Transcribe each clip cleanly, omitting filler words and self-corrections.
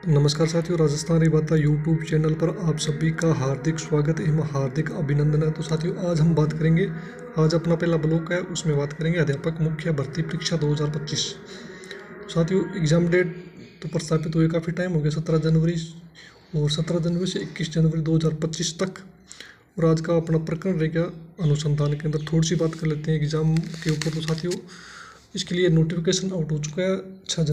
नमस्कार साथियों, Rajasthan रिवाता YouTube channel पर आप सभी का हार्दिक स्वागत एवं हार्दिक अभिनंदन है। तो साथियों, आज हम बात करेंगे, आज अपना पहला ब्लॉक है उसमें बात करेंगे अध्यापक मुख्य भर्ती परीक्षा 2025। साथियों, एग्ज़ाम डेट तो प्रस्तावित हुए काफ़ी टाइम हो गया, 17 जनवरी, और 17 जनवरी से 21 जनवरी 2025 तक। और आज का अपना प्रकरण रहेगा अनुसंधान के अंदर। थोड़ी सी बात कर लेते हैं एग्ज़ाम के ऊपर। तो साथियों, इसके लिए नोटिफिकेशन आउट हो चुका है 6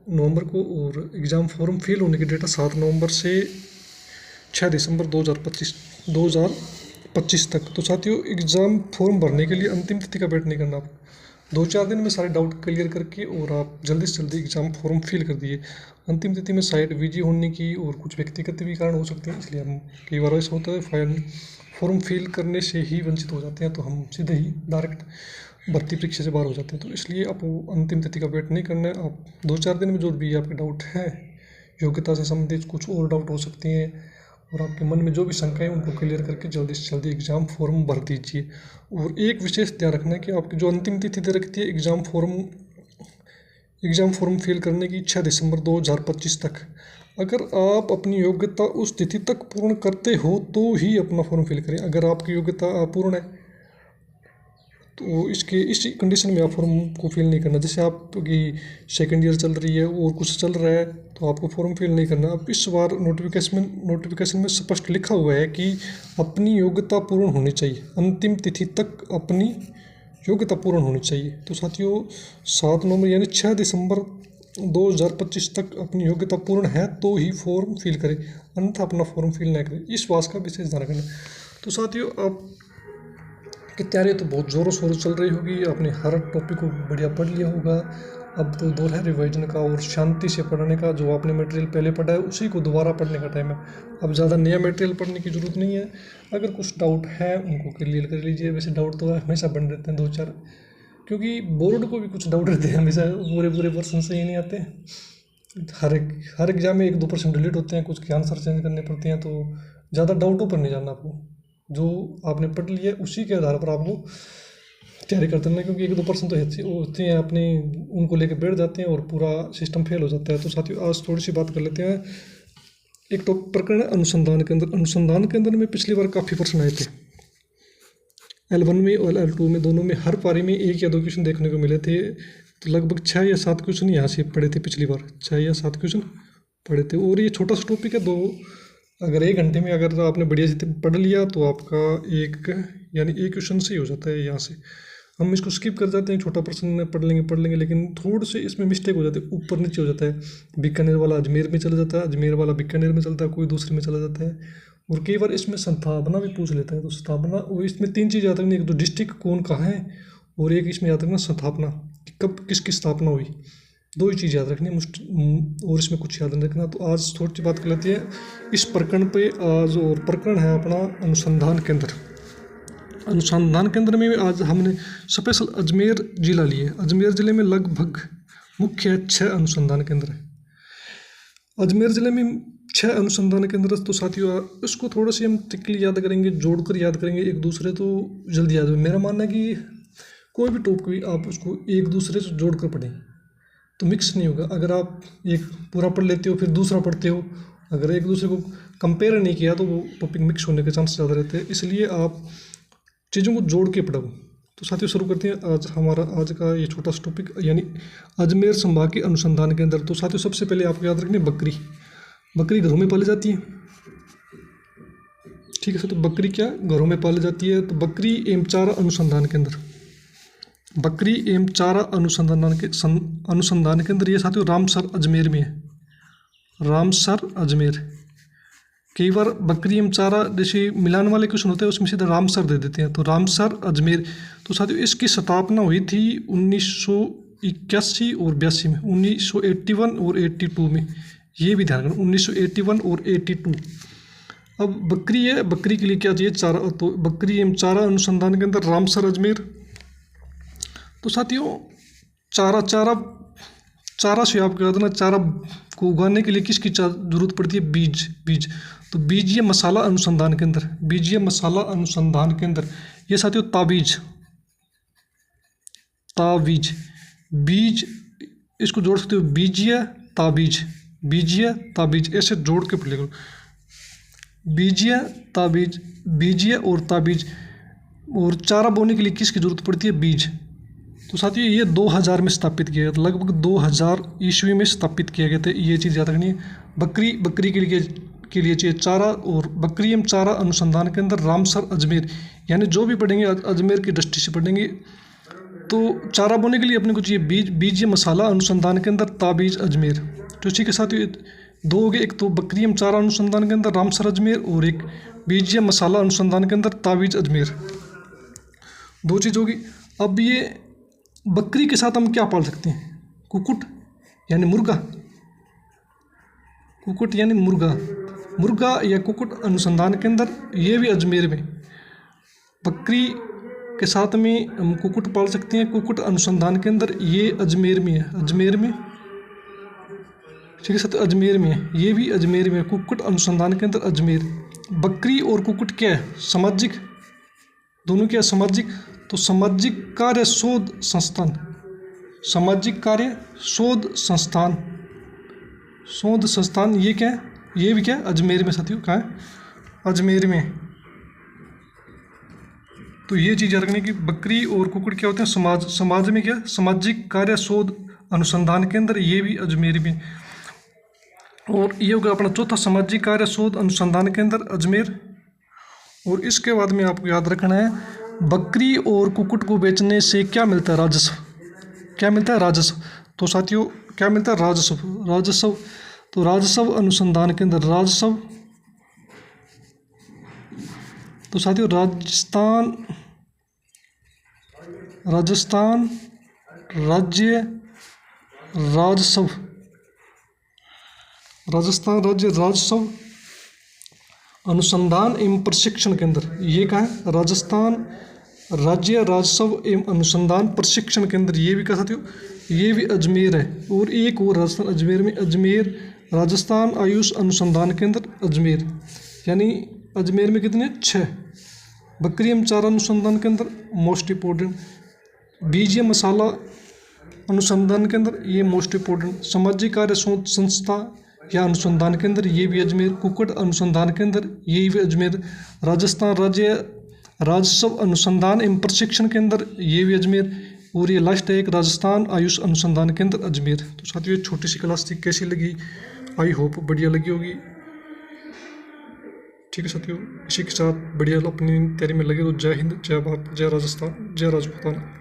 नवंबर को, और एग्ज़ाम फॉर्म फिल होने की डेटा 7 नवंबर से 6 दिसंबर 2025 तक। तो साथियों, एग्ज़ाम फॉर्म भरने के लिए अंतिम तिथि का वेट नहीं करना। आप 2-4 दिन में सारे डाउट क्लियर करके और आप जल्दी से जल्दी एग्ज़ाम फॉर्म फिल कर दिए। अंतिम तिथि में साइट बिजी होने की और कुछ व्यक्तिगत भी कारण हो सकते हैं, इसलिए हम कई बार ऐसा होता है फॉर्म फिल करने से ही वंचित हो जाते हैं, तो हम सीधे ही डायरेक्ट भर्ती परीक्षा से बाहर हो जाते हैं। तो इसलिए आप अंतिम तिथि का वेट नहीं करना है। आप 2-4 दिन में जो भी आपके डाउट हैं, योग्यता से संबंधित कुछ और डाउट हो सकते हैं, और आपके मन में जो भी शंका है उनको क्लियर करके जल्दी से जल्दी एग्ज़ाम फॉर्म भर दीजिए। और एक विशेष ध्यान रखना है कि आपकी जो अंतिम तिथि दे रखती है एग्ज़ाम फॉर्म फिल करने की 6 दिसंबर 2025 तक। अगर आप अपनी योग्यता उस तिथि तक पूर्ण करते हो तो ही अपना फॉर्म फिल करें। अगर आपकी योग्यता अपूर्ण है तो इस कंडीशन में आप फॉर्म को फिल नहीं करना। जैसे आपकी सेकेंड ईयर चल रही है और कुछ चल रहा है तो आपको फॉर्म फिल नहीं करना। अब इस बार नोटिफिकेशन में स्पष्ट लिखा हुआ है कि अपनी योग्यता पूर्ण होनी चाहिए, अंतिम तिथि तक अपनी योग्यता पूर्ण होनी चाहिए। तो साथियों, 7 नवंबर यानी 6 दिसंबर 2025 तक अपनी योग्यता पूर्ण है तो ही फॉर्म फिल करें, अन्यथा अपना फॉर्म फिल नहीं करें। इस बात का विशेष ध्यान रखना। तो साथियों, आप की तैयारी तो बहुत ज़ोरों शोरों चल रही होगी, आपने हर टॉपिक को बढ़िया पढ़ लिया होगा। अब तो दौर है रिवाइजन का और शांति से पढ़ने का। जो आपने मटेरियल पहले पढ़ा है उसी को दोबारा पढ़ने का टाइम है। अब ज़्यादा नया मटेरियल पढ़ने की ज़रूरत नहीं है। अगर कुछ डाउट है उनको क्लियर कर लीजिए। वैसे डाउट तो हमेशा बन रहते हैं 2-4, क्योंकि बोर्ड को भी कुछ डाउट रहते हैं हमेशा, पूरे पर्सन से ही नहीं आते। हर एग्जाम में 1-2% डिलीट होते हैं, कुछ के आंसर चेंज करने पड़ते हैं। तो ज़्यादा डाउटों पर नहीं जाना आपको, जो आपने पढ़ लिया है उसी के आधार पर आपको तैयारी करते रहना, क्योंकि 1-2% तो होते हैं अपने, उनको लेके बैठ जाते हैं और पूरा सिस्टम फेल हो जाता है। तो साथियों, आज थोड़ी सी बात कर लेते हैं। एक तो प्रकरण है अनुसंधान के अंदर। अनुसंधान के अंदर में पिछली बार काफ़ी प्रश्न आए थे, L1 में और L2 में, दोनों में हर पारी में 1 या 2 क्वेश्चन देखने को मिले थे। तो लगभग 6 या 7 क्वेश्चन यहाँ से पढ़े थे पिछली बार, 6 या 7 क्वेश्चन पढ़े थे। और ये छोटा सा टॉपिक है, अगर 1 घंटे में अगर आपने बढ़िया से पढ़ लिया तो आपका एक क्वेश्चन से ही हो जाता है। यहाँ से हम इसको स्किप कर जाते हैं, छोटा प्रश्न पढ़ लेंगे, लेकिन थोड़े से इसमें मिस्टेक हो जाती है, ऊपर नीचे हो जाता है। बीकानेर वाला अजमेर में चला जाता है, अजमेर वाला बीकानेर में चलता है, कोई दूसरे में चला जाता है। और कई बार इसमें संस्थापना भी पूछ लेता है। तो स्थापना, वो इसमें 3 चीज़ याद रखनी, एक तो डिस्ट्रिक्ट कौन कहाँ है, और एक इसमें याद रखना संस्थापना, कब किसकी स्थापना हुई। 2 ही चीज़ याद रखनी है, और इसमें कुछ याद नहीं रखना। तो आज थोड़ी सी बात कर लेते हैं इस प्रकरण पे आज। और प्रकरण है अपना अनुसंधान केंद्र। अनुसंधान केंद्र में आज हमने स्पेशल अजमेर जिला लिए। अजमेर जिले में लगभग मुख्य 6 अनुसंधान केंद्र है। अजमेर जिले में 6 अनुसंधान केंद्र। तो साथियों, इसको थोड़ा सी हम टिकली याद करेंगे, जोड़कर याद करेंगे एक दूसरे, तो जल्दी याद हो। मेरा मानना है कि कोई भी टॉपिक भी आप उसको एक दूसरे से जोड़कर पढ़ें तो मिक्स नहीं होगा। अगर आप एक पूरा पढ़ लेते हो फिर दूसरा पढ़ते हो, अगर एक दूसरे को कंपेयर नहीं किया तो वो टॉपिक मिक्स होने के चांस ज़्यादा रहते हैं। इसलिए आप चीज़ों को जोड़ के पढ़ो। तो साथियों, शुरू करते हैं आज का ये छोटा सा टॉपिक, यानी अजमेर संभाग के अनुसंधान के अंदर। तो साथियों, सबसे पहले आपको याद रखनी बकरी घरों में पाली जाती है। ठीक है सर, तो बकरी क्या घरों में पाली जाती है। तो बकरी एवं चारा अनुसंधान केंद्र, बकरी एवं चारा अनुसंधान केंद्र, ये साथियों रामसर अजमेर में है। रामसर अजमेर। कई बार बकरी एवं चारा जैसे मिलान वाले क्वेश्चन होते हैं उसमें सीधा रामसर दे देते हैं, तो रामसर अजमेर। तो साथियों, इसकी स्थापना हुई थी 1981 और 82 में, 1981 और 82 में। ये भी ध्यान रखना, 1981 और 82। अब बकरी है, बकरी के लिए क्या चाहिए, चारा। तो बकरी एवं चारा अनुसंधान के अंदर रामसर अजमेर। तो साथियों, चारा से आपको याद ना, चारा को उगाने के लिए किसकी जरूरत पड़ती है, बीज। तो बीजीय मसाला अनुसंधान केंद्र, बीजीय मसाला अनुसंधान केंद्र। ये साथियों ताबीज बीज, इसको जोड़ सकते हो, बीजीय ताबीज। बीजीय ताबीज ऐसे जोड़ के पढ़ लेगा। बीजीय ताबीज, बीजीय और ताबीज, और चारा बोने के लिए किसकी जरूरत पड़ती है? बीज। तो साथियों ये 2000 में स्थापित किया गया था, लगभग 2000 ईस्वी में स्थापित किया गया था। ये चीज़ याद रखनी है। बकरी के लिए चाहिए चारा, और बकरी एवं चारा अनुसंधान केंद्र रामसर अजमेर, यानी जो भी पढ़ेंगे अजमेर की दृष्टि से पढ़ेंगे। तो चारा बोने के लिए अपने को चाहिए बीज मसाला अनुसंधान केंद्र ताबीज अजमेर। तो इसी के साथ दो हो गए, एक तो बकरी एवं चारा अनुसंधान केंद्र रामसर अजमेर, और एक बीज मसाला अनुसंधान केंद्र ताबीज अजमेर, दो चीज़ होगी। अब ये बकरी के साथ हम क्या पाल सकते हैं? कुक्कुट यानी मुर्गा, कुक्कुट यानी मुर्गा या कुक्कुट अनुसंधान केंद्र, ये भी अजमेर में। बकरी के साथ में हम कुक्कुट पाल सकते हैं, कुक्कुट अनुसंधान केंद्र ये अजमेर में है, अजमेर में, ठीक है। साथ अजमेर में है, ये भी अजमेर में, कुक्कुट अनुसंधान केंद्र अजमेर। बकरी और कुक्कुट क्या है? सामाजिक, दोनों क्या सामाजिक? तो सामाजिक कार्य शोध संस्थान, सामाजिक कार्य शोध संस्थान, शोध संस्थान, ये क्या है? ये भी क्या है? अजमेर में साथियों। कहाँ है? अजमेर में। तो ये चीज़ याद रखने की, बकरी और कुक्कुट क्या होते हैं? समाज में क्या? सामाजिक कार्य शोध अनुसंधान केंद्र, ये भी अजमेर में। और ये होगा अपना चौथा, सामाजिक कार्य शोध अनुसंधान केंद्र अजमेर। और इसके बाद में आपको याद रखना है, बकरी और कुक्कुट को बेचने से क्या मिलता है? राजस्व। क्या मिलता है? राजस्व। तो साथियों क्या मिलता है? राजस्व। तो राजस्व अनुसंधान केंद्र, राजस्व। तो साथियों राजस्थान राज्य राजस्व, राजस्थान राज्य राजस्व अनुसंधान एवं प्रशिक्षण केंद्र, ये कहाँ है? राजस्थान राज्य राजस्व एवं अनुसंधान प्रशिक्षण केंद्र, ये भी कहा साथियों? ये भी अजमेर है। और एक और राजस्थान अजमेर में, अजमेर राजस्थान आयुष अनुसंधान केंद्र अजमेर, यानी अजमेर में कितने? 6। बकरी एवं चारा अनुसंधान केंद्र मोस्ट इम्पोर्टेंट, बीज मसाला अनुसंधान केंद्र ये मोस्ट इम्पोर्टेंट, सामाजिक कार्य शोध संस्था या अनुसंधान केंद्र ये भी अजमेर, कुक्कुट अनुसंधान केंद्र ये भी अजमेर, राजस्थान राज्य राजस्व अनुसंधान एवं प्रशिक्षण केंद्र ये भी अजमेर, और ये लास्ट है एक, राजस्थान आयुष अनुसंधान केंद्र अजमेर। तो साथियों छोटी सी क्लास थी, कैसी लगी? आई होप बढ़िया लगी होगी, ठीक है साथियों। इसी के साथ बढ़िया अपनी तैयारी में लगे। तो जय हिंद, जय भारत, जय राजस्थान, जय राजपूताना।